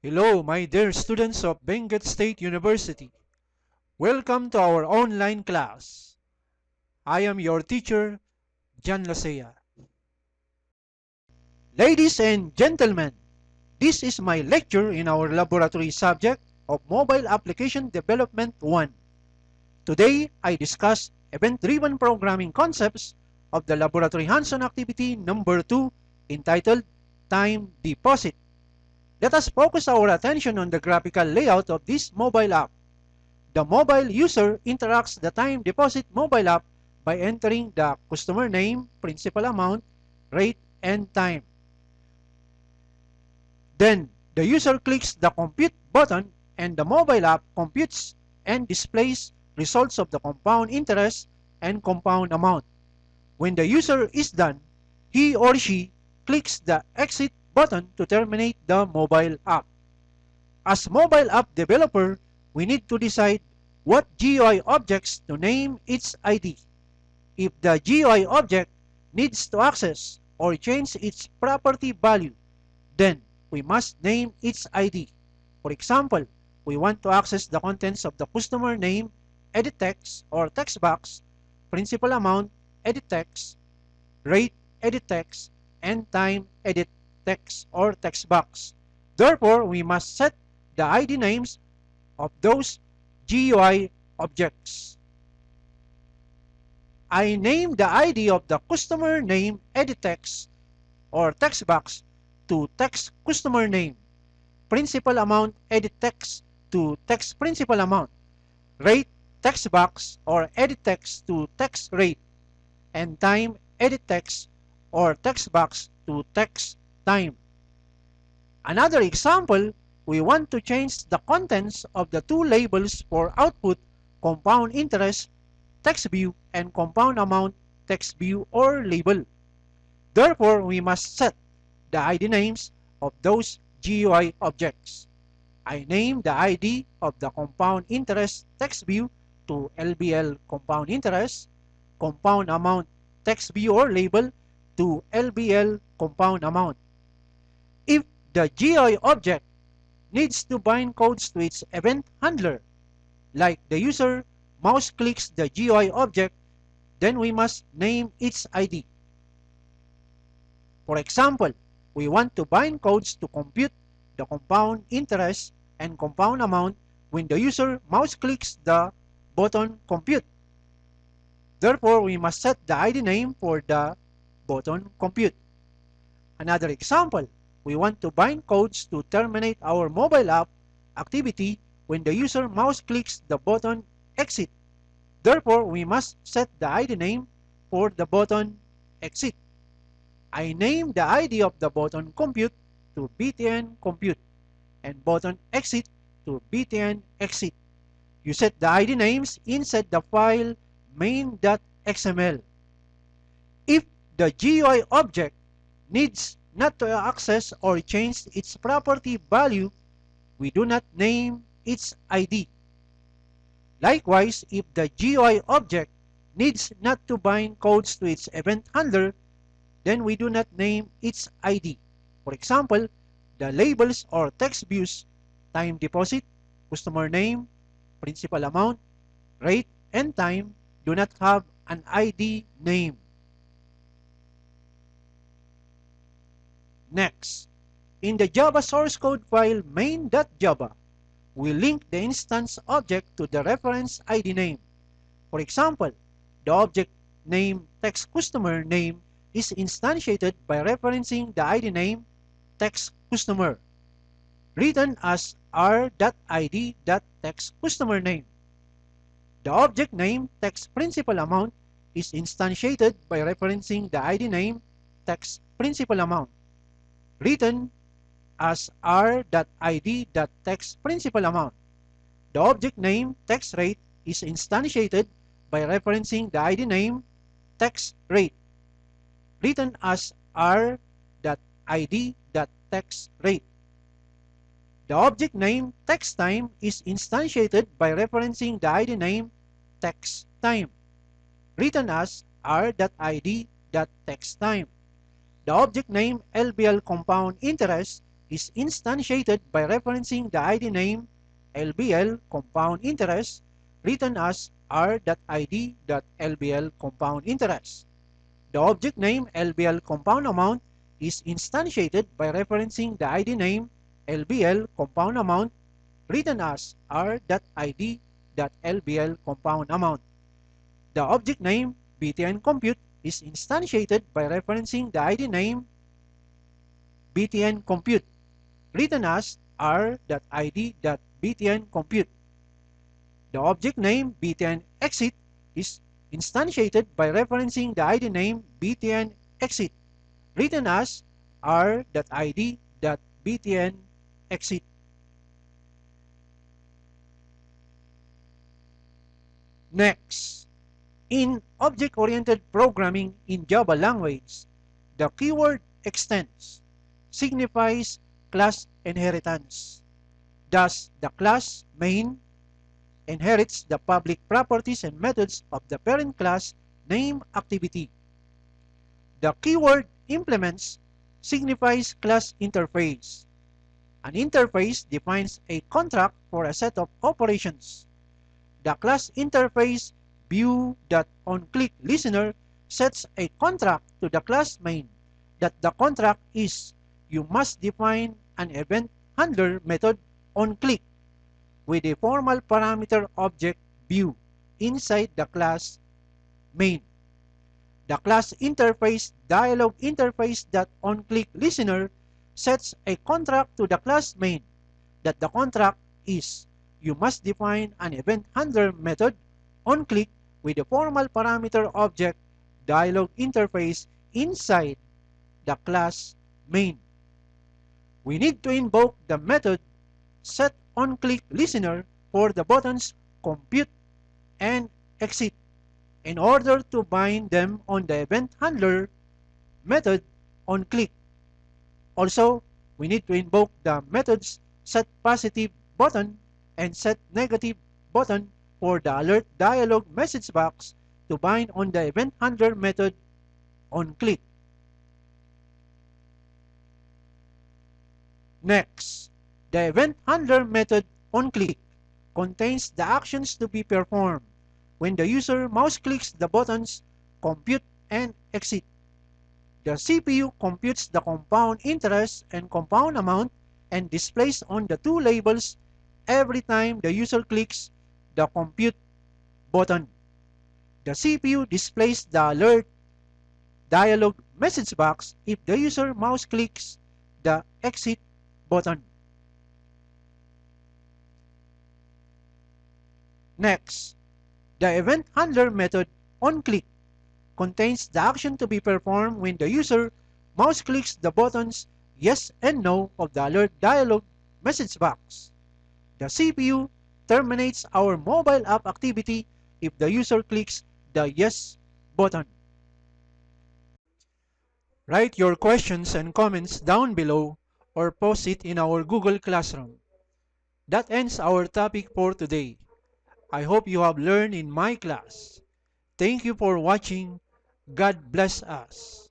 Hello, my dear students of Benguet State University. Welcome to our online class. I am your teacher, Jan Lasea. Ladies and gentlemen, this is my lecture in our laboratory subject of Mobile Application Development 1. Today, I discuss event-driven programming concepts of the laboratory hands-on activity number 2 entitled Time Deposit. Let us focus our attention on the graphical layout of this mobile app. The mobile user interacts the time deposit mobile app by entering the customer name, principal amount, rate, and time. Then, the user clicks the compute button and the mobile app computes and displays results of the compound interest and compound amount. When the user is done, he or she clicks the exit button to terminate the mobile app. As mobile app developer, we need to decide what GUI objects to name its ID. If the GUI object needs to access or change its property value, then we must name its ID. For example, we want to access the contents of the customer name, edit text or text box, principal amount, edit text, rate, edit text, and time, edit text or text box. Therefore, we must set the ID names of those GUI objects. I name the ID of the customer name edit text or text box to text customer name, principal amount edit text to text principal amount, rate text box or edit text to text rate, and time edit text or text box to text time. Another example, we want to change the contents of the two labels for output, compound interest, text view, and compound amount, text view or label. Therefore, we must set the ID names of those GUI objects. I name the ID of the compound interest text view to LBL compound interest, compound amount text view or label to LBL compound amount. If the GUI object needs to bind codes to its event handler, like the user mouse clicks the GUI object, then we must name its ID. For example, we want to bind codes to compute the compound interest and compound amount when the user mouse clicks the button compute. Therefore, we must set the ID name for the button compute. Another example, we want to bind codes to terminate our mobile app activity when the user mouse clicks the button exit. Therefore, we must set the ID name for the button exit. I name the ID of the button compute to btn compute and button exit to btn exit. You set the ID names inside the file main.xml. If the GUI object needs not to access or change its property value, we do not name its ID. Likewise, if the GUI object needs not to bind codes to its event handler, then we do not name its ID. For example, the labels or text views, time deposit, customer name, principal amount, rate, and time do not have an ID name. Next, in the Java source code file main.java, we link the instance object to the reference ID name. For example, the object name text customer name is instantiated by referencing the ID name text customer, written as r.id.text customer name. The object name text principal amount is instantiated by referencing the ID name text principal amount, written as r.id.text principal amount. The object name text rate is instantiated by referencing the ID name text rate, written as r.id.text rate. The object name text time is instantiated by referencing the ID name text time, written as r.id.text time. The object name LBL compound interest is instantiated by referencing the ID name LBL compound interest written as r.id.lbl compound interest. The object name LBL compound amount is instantiated by referencing the ID name LBL compound amount written as r.id.lbl compound amount. The object name BTN compute is instantiated by referencing the ID name BTN compute written as r.id.btn compute. The object name btn exit is instantiated by referencing the ID name btn exit written as r.id.btn exit. Next, in object-oriented programming in Java language, the keyword extends signifies class inheritance. Thus, the class main inherits the public properties and methods of the parent class name activity. The keyword implements signifies class interface. An interface defines a contract for a set of operations. The class interface view.onClickListener sets a contract to the class main that the contract is you must define an event handler method on click with a formal parameter object view inside the class main. The class interface dialog interface.onClickListener sets a contract to the class main that the contract is you must define an event handler method on click with a formal parameter object dialog interface inside the class main. We need to invoke the method setOnClickListener for the buttons compute and exit in order to bind them on the event handler method on click. Also, we need to invoke the methods setPositive button and setNegative button for the alert dialog message box to bind on the event handler method on click. Next, the event handler method on click contains the actions to be performed when the user mouse clicks the buttons compute and exit. The CPU computes the compound interest and compound amount and displays on the two labels every time the user clicks the compute button. The CPU displays the alert dialog message box if the user mouse clicks the exit button. Next, the event handler method on click contains the action to be performed when the user mouse clicks the buttons yes and no of the alert dialog message box. The CPU terminates our mobile app activity if the user clicks the yes button. Write your questions and comments down below or post it in our Google Classroom. That ends our topic for today. I hope you have learned in my class. Thank you for watching. God bless us.